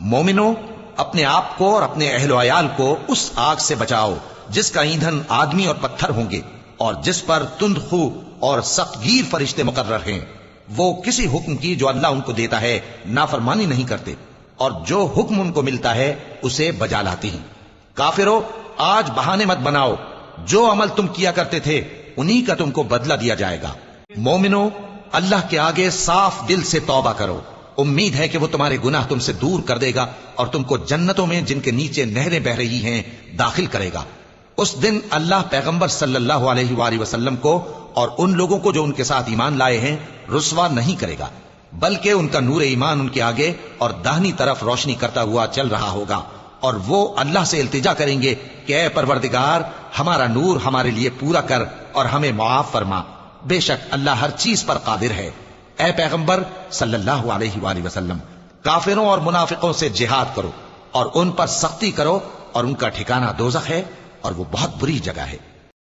مومنو، اپنے آپ کو اور اپنے اہل و عیال کو اس آگ سے بچاؤ جس کا ایندھن آدمی اور پتھر ہوں گے، اور جس پر تند خو اور سخت گیر فرشتے مقرر ہیں۔ وہ کسی حکم کی جو اللہ ان کو دیتا ہے نافرمانی نہیں کرتے، اور جو حکم ان کو ملتا ہے اسے بجا لاتے ہیں۔ کافرو، آج بہانے مت بناؤ، جو عمل تم کیا کرتے تھے انہی کا تم کو بدلہ دیا جائے گا۔ مومنو، اللہ کے آگے صاف دل سے توبہ کرو، امید ہے کہ وہ تمہارے گناہ تم سے دور کر دے گا اور تم کو جنتوں میں جن کے نیچے نہریں بہ رہی ہیں داخل کرے گا۔ اس دن اللہ پیغمبر صلی اللہ علیہ وآلہ وسلم کو اور ان لوگوں کو جو ان کے ساتھ ایمان لائے ہیں رسوا نہیں کرے گا، بلکہ ان کا نور ایمان ان کے آگے اور داہنی طرف روشنی کرتا ہوا چل رہا ہوگا، اور وہ اللہ سے التجا کریں گے کہ اے پروردگار، ہمارا نور ہمارے لیے پورا کر اور ہمیں معاف فرما، بے شک اللہ ہر چیز پر قادر ہے۔ اے پیغمبر صلی اللہ علیہ وآلہ وسلم، کافروں اور منافقوں سے جہاد کرو اور ان پر سختی کرو، اور ان کا ٹھکانہ دوزخ ہے اور وہ بہت بری جگہ ہے۔